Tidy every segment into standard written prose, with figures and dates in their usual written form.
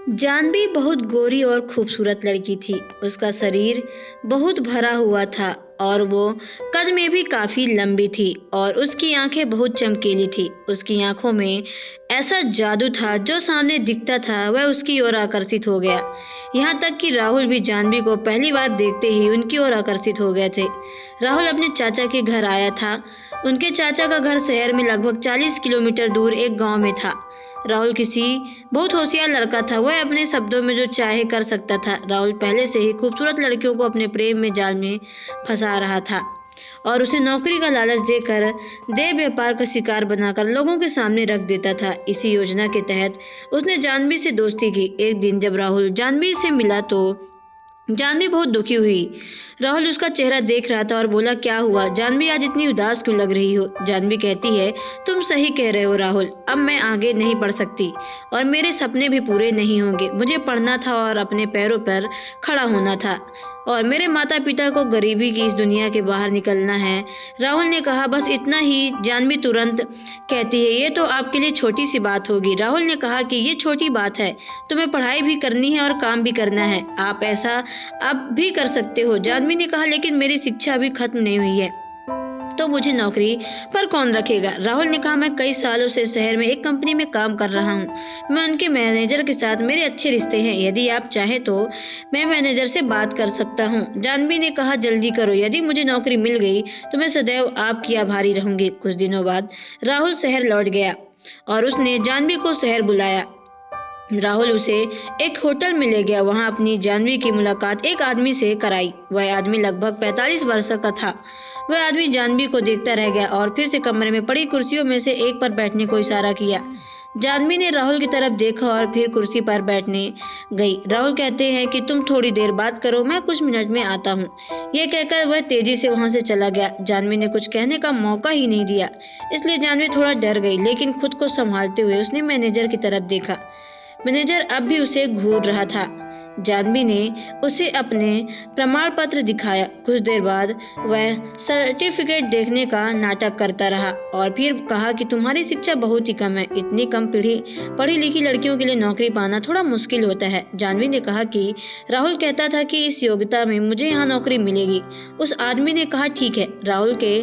जानवी बहुत गोरी और खूबसूरत लड़की थी। उसका शरीर बहुत भरा हुआ था और वो कद में भी काफी लंबी थी और उसकी आंखें बहुत चमकीली थी। उसकी आंखों में ऐसा जादू था, जो सामने दिखता था वह उसकी ओर आकर्षित हो गया। यहाँ तक कि राहुल भी जानवी को पहली बार देखते ही उनकी ओर आकर्षित हो गए थे। राहुल अपने चाचा के घर आया था। उनके चाचा का घर शहर में लगभग 40 किलोमीटर दूर एक गांव में था। राहुल किसी बहुत होशियार लड़का था। वह अपने शब्दों में जो चाहे कर सकता था। राहुल पहले से ही खूबसूरत लड़कियों को अपने प्रेम में जाल में फंसा रहा था और उसे नौकरी का लालच देकर देह व्यापार का शिकार बनाकर लोगों के सामने रख देता था। इसी योजना के तहत उसने जानवी से दोस्ती की। एक दिन जब राहुल जानवी से मिला तो जानवी बहुत दुखी हुई। राहुल उसका चेहरा देख रहा था और बोला, क्या हुआ जानवी, आज इतनी उदास क्यों लग रही हो? जानवी कहती है, तुम सही कह रहे हो राहुल, अब मैं आगे नहीं बढ़ सकती और मेरे सपने भी पूरे नहीं होंगे। मुझे पढ़ना था और अपने पैरों पर खड़ा होना था और मेरे माता पिता को गरीबी की इस दुनिया के बाहर निकलना है। राहुल ने कहा, बस इतना ही? जानवी तुरंत कहती है, ये तो आपके लिए छोटी सी बात होगी। राहुल ने कहा कि ये छोटी बात है, तुम्हें पढ़ाई भी करनी है और काम भी करना है, आप ऐसा अब भी कर सकते हो। जानवी ने कहा, लेकिन मेरी शिक्षा अभी खत्म नहीं हुई है तो मुझे नौकरी पर कौन रखेगा? राहुल ने कहा, मैं कई सालों से शहर में एक कंपनी में काम कर रहा हूँ। मैं उनके मैनेजर के साथ मेरे अच्छे रिश्ते हैं। यदि आप चाहें तो मैं मैनेजर से बात कर सकता हूँ। जानवी ने कहा, जल्दी करो, यदि मुझे नौकरी मिल गई तो मैं सदैव आपकी आभारी रहूंगी। कुछ दिनों बाद राहुल शहर लौट गया और उसने जानवी को शहर बुलाया। राहुल उसे एक होटल में ले गया। वहां अपनी जानवी की मुलाकात एक आदमी से कराई। वह आदमी लगभग 45 वर्ष का था। वह आदमी जानवी को देखता रह गया और फिर से कमरे में पड़ी कुर्सियों में से एक पर बैठने को इशारा किया। जानवी ने राहुल की तरफ देखा और फिर कुर्सी पर बैठने गई। राहुल कहते हैं कि तुम थोड़ी देर बात करो, मैं कुछ मिनट में आता हूँ। यह कहकर वह तेजी से वहां से चला गया। जानवी ने कुछ कहने का मौका ही नहीं दिया, इसलिए जानवी थोड़ा डर गई, लेकिन खुद को संभालते हुए उसने मैनेजर की तरफ देखा। मैनेजर अब भी उसे घूर रहा था। जानवी ने उसे अपने प्रमाण पत्र दिखाया। कुछ देर बाद वह सर्टिफिकेट देखने का नाटक करता रहा और फिर कहा कि तुम्हारी शिक्षा बहुत ही कम है। इतनी कम पढ़ी लिखी लड़कियों के लिए नौकरी पाना थोड़ा मुश्किल होता है। जानवी ने कहा कि राहुल कहता था कि इस योग्यता में मुझे यहाँ नौकरी मिलेगी। उस आदमी ने कहा, ठीक है, राहुल के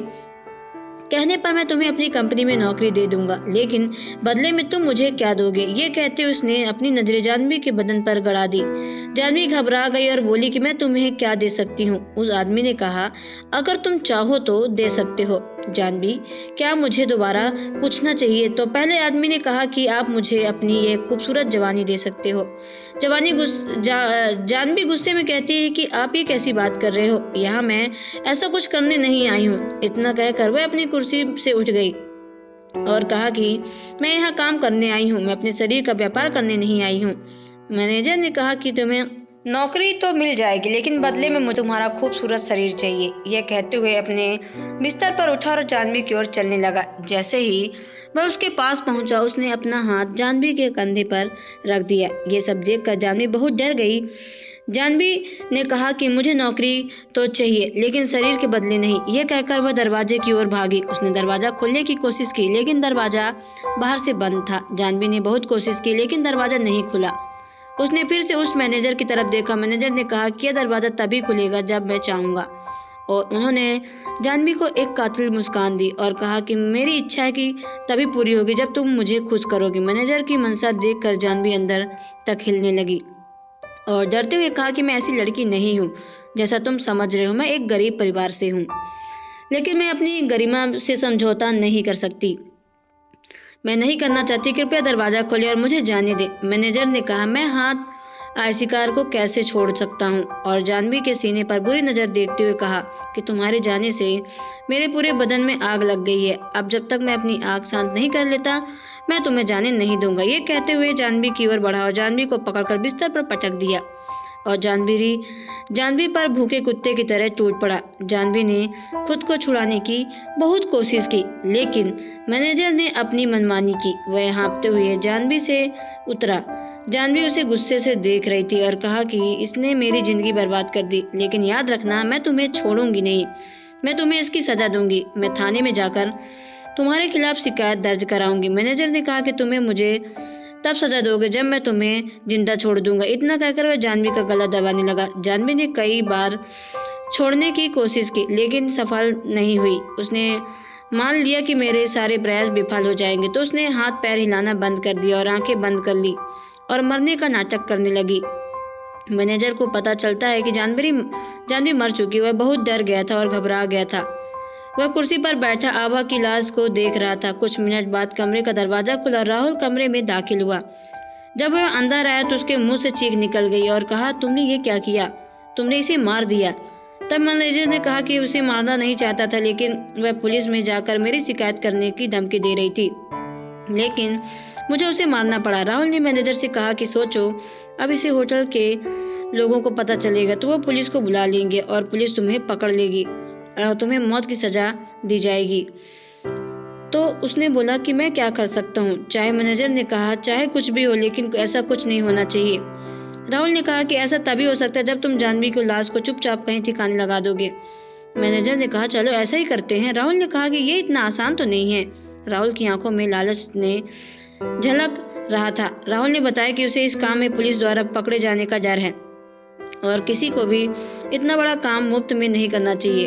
कहने पर मैं तुम्हें अपनी कंपनी में नौकरी दे दूंगा, लेकिन बदले में तुम मुझे क्या दोगे? ये कहते उसने अपनी नजरें जानवी के बदन पर गड़ा दी। जानवी घबरा गई और बोली कि मैं तुम्हें क्या दे सकती हूँ? उस आदमी ने कहा, अगर तुम चाहो तो दे सकते हो। जानवी, क्या मुझे दोबारा पूछना चाहिए? तो पहले आदमी ने कहा कि आप मुझे अपनी ये खूबसूरत जवानी दे सकते हो। जानवी गुस्से में कहती है कि आप ये कैसी बात कर रहे हो? यहाँ मैं ऐसा कुछ करने नहीं आई हूँ। इतना कहकर वह अपनी कुर्सी से उठ गई और कहा कि मैं यहाँ काम करने आई हूँ, मैं अपने शरीर का व्यापार करने नहीं आई हूँ। मैनेजर ने कहा कि तुम्हें नौकरी तो मिल जाएगी, लेकिन बदले में मुझे तुम्हारा खूबसूरत शरीर चाहिए। यह कहते हुए अपने बिस्तर पर उठा और जानवी की ओर चलने लगा। जैसे ही वह उसके पास पहुंचा, उसने अपना हाथ जानवी के कंधे पर रख दिया। ये सब देखकर जानवी बहुत डर गई। जानवी ने कहा कि मुझे नौकरी तो चाहिए, लेकिन शरीर के बदले नहीं। यह कहकर वह दरवाजे की ओर भागी। उसने दरवाजा खोलने की कोशिश की, लेकिन दरवाजा बाहर से बंद था। जानवी ने बहुत कोशिश की, लेकिन दरवाजा नहीं खुला। उसने फिर से उस मैनेजर की तरफ देखा। मैनेजर ने कहा कि यह दरवाजा तभी खुलेगा जब मैं चाहूंगा, और उन्होंने जानवी को एक कातिल मुस्कान दी और कहा कि मेरी इच्छा की तभी पूरी होगी जब तुम मुझे खुश करोगी। मैनेजर की मनसा देखकर जानवी अंदर तक हिलने लगी और डरते हुए कहा कि मैं ऐसी लड़की नहीं हूँ जैसा तुम समझ रहे हो। मैं एक गरीब परिवार से हूँ, लेकिन मैं अपनी गरिमा से समझौता नहीं कर सकती। मैं नहीं करना चाहती, कृपया दरवाजा खोले और मुझे जाने दे। मैनेजर ने कहा, मैं हाथ आय शिकार को कैसे छोड़ सकता हूँ? और जानवी के सीने पर बुरी नजर देखते हुए कहा कि तुम्हारे जाने से मेरे पूरे बदन में आग लग गई है। अब जब तक मैं अपनी आग शांत नहीं कर लेता, मैं तुम्हें जाने नहीं दूंगा। ये कहते हुए जानवी की ओर बढ़ा और जानवी को पकड़कर बिस्तर पर पटक दिया और जानवी पर भूखे कुत्ते की तरह टूट पड़ा। जानवी ने खुद को छुड़ाने की बहुत कोशिश की, लेकिन मैनेजर ने अपनी मनमानी की। वह हाँफते हुए जानवी से उतरा। जानवी उसे गुस्से से देख रही थी और कहा कि इसने मेरी जिंदगी बर्बाद कर दी, लेकिन याद रखना, मैं तुम्हें छोड़ूंगी नहीं। मैं तुम्हें इसकी सजा दूंगी। मैं थाने में जाकर तुम्हारे खिलाफ शिकायत दर्ज कराऊंगी। मैनेजर ने कहा कि तुम्हें मुझे तब सजा दोगे जब मैं तुम्हें जिंदा छोड़ दूंगा। इतना कहकर वह जानवी का गला दबाने लगा। जानवी ने कई बार छोड़ने की कोशिश की लेकिन सफल नहीं हुई। उसने मान लिया कि मेरे सारे प्रयास विफल हो जाएंगे, तो उसने हाथ पैर हिलाना बंद कर दिया और आंखें बंद कर ली और मरने का नाटक करने लगी। मैनेजर को पता चलता है कि जानवी मर चुकी। वह बहुत डर गया था और घबरा गया था। वह कुर्सी पर बैठा आभा की लाश को देख रहा था। कुछ मिनट बाद कमरे का दरवाजा खुला और राहुल कमरे में दाखिल हुआ। जब वह अंदर आया तो उसके मुंह से चीख निकल गई और कहा, तुमने ये क्या किया? तुमने इसे मार दिया। तब मैनेजर ने कहा कि उसे मारना नहीं चाहता था, लेकिन वह पुलिस में जाकर मेरी शिकायत करने की धमकी दे रही थी, लेकिन मुझे उसे मारना पड़ा। राहुल ने मैनेजर से कहा कि सोचो, अब इसे होटल के लोगों को पता चलेगा तो वो पुलिस को बुला लेंगे और पुलिस तुम्हें पकड़ लेगी और तुम्हें मौत की सजा दी जाएगी। तो उसने बोला कि मैं क्या कर सकता हूँ। चाहे मैनेजर ने कहा चाहे कुछ भी हो, लेकिन ऐसा कुछ नहीं होना चाहिए। राहुल ने कहा कि ऐसा तभी हो सकता है जब तुम जानवी की लाश को चुपचाप कहीं ठिकाने लगा दोगे। मैनेजर ने कहा चलो ऐसा ही करते हैं। राहुल ने कहा कि ये इतना आसान तो नहीं है। राहुल की आंखों में लालच ने झलक रहा था। राहुल ने बताया कि उसे इस काम में पुलिस द्वारा पकड़े जाने का डर है और किसी को भी इतना बड़ा काम मुफ्त में नहीं करना चाहिए।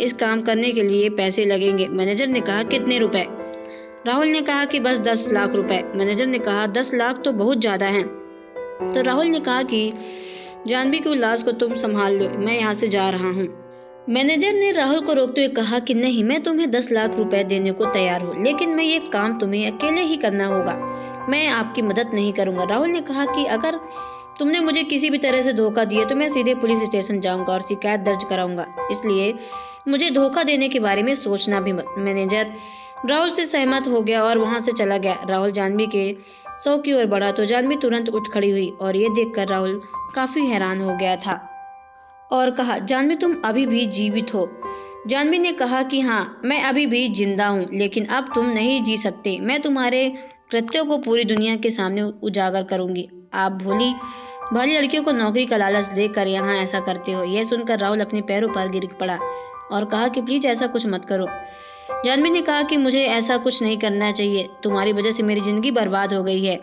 इस काम करने के लिए पैसे लगेंगे। मैनेजर ने कहा कितने रुपए? राहुल ने कहा कि बस 10 लाख रुपए। मैनेजर ने कहा 10 लाख तो बहुत ज्यादा है। तो राहुल ने कहा कि जानवी की लाश को तुम संभाल लो, मैं यहाँ से जा रहा हूँ। मैनेजर ने राहुल को रोकते हुए कहा कि नहीं, मैं तुम्हें 10 लाख रुपए देने को तैयार हूँ, लेकिन मैं ये काम तुम्हें अकेले ही करना होगा, मैं आपकी मदद नहीं करूंगा। राहुल ने कहा कि अगर तुमने मुझे किसी भी तरह से धोखा दिया तो मैं सीधे पुलिस स्टेशन जाऊंगा और शिकायत दर्ज कराऊंगा, इसलिए मुझे धोखा देने के बारे में सोचना भी मत। मैनेजर राहुल से सहमत हो गया और वहां से चला गया। राहुल जानवी के शव की ओर बढ़ा तो जानवी तुरंत उठ खड़ी हुई और ये देखकर राहुल काफी हैरान हो गया था और कहा, जानवी तुम अभी भी जीवित हो? जानवी ने कहा कि हाँ, मैं अभी भी जिंदा हूँ, लेकिन अब तुम नहीं जी सकते। मैं तुम्हारे कृत्यों को पूरी दुनिया के सामने उजागर करूंगी। आप भोली भाली लड़कियों को नौकरी का लालच देकर यहाँ ऐसा करते हो। यह सुनकर राहुल अपने पैरों पर गिर पड़ा और कहा कि प्लीज ऐसा कुछ मत करो। जानवी ने कहा कि मुझे ऐसा कुछ नहीं करना चाहिए, तुम्हारी वजह से मेरी जिंदगी बर्बाद हो गई है।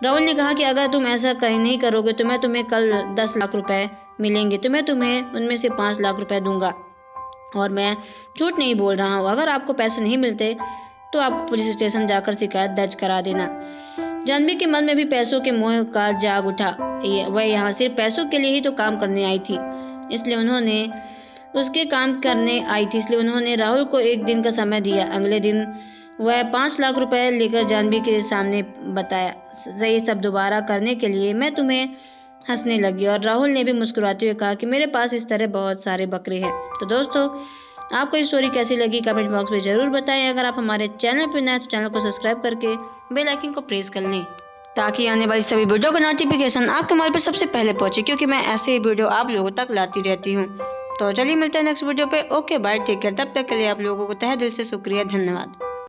राहुल ने कहा कि अगर तुम ऐसा नहीं करोगे तो मैं तुम्हें कल 10 लाख रुपए मिलेंगे, तो मैं तुम्हें उनमें से 5 लाख रुपए दूंगा और मैं झूठ नहीं बोल रहा हूँ। अगर आपको पैसे नहीं मिलते तो आपको पुलिस स्टेशन जाकर शिकायत दर्ज करा देना। जानवी के मन में भी पैसों के मोह का जाग उठा। वह यहाँ सिर्फ पैसों के लिए ही तो काम करने आई थी, इसलिए उन्होंने राहुल को 1 दिन का समय दिया। अगले दिन वह 5 लाख रुपए लेकर जानवी के सामने बताया, सही सब दोबारा करने के लिए मैं तुम्हें हंसने लगी और राहुल ने भी मुस्कुराते हुए कहा कि मेरे पास इस तरह बहुत सारे बकरे हैं। तो दोस्तों, आपको ये स्टोरी कैसी लगी कमेंट बॉक्स में जरूर बताएं। अगर आप हमारे चैनल पर नए हैं तो चैनल को सब्सक्राइब करके बेल आइकन को प्रेस कर लें ताकि आने वाली सभी वीडियो का नोटिफिकेशन आपके मोबाइल पर सबसे पहले पहुंचे, क्योंकि मैं ऐसे ही वीडियो आप लोगों तक लाती रहती हूँ। तो चलिए मिलते हैं नेक्स्ट वीडियो पे। Okay bye, take care. तब तक के लिए आप लोगों को तहे दिल से शुक्रिया, धन्यवाद।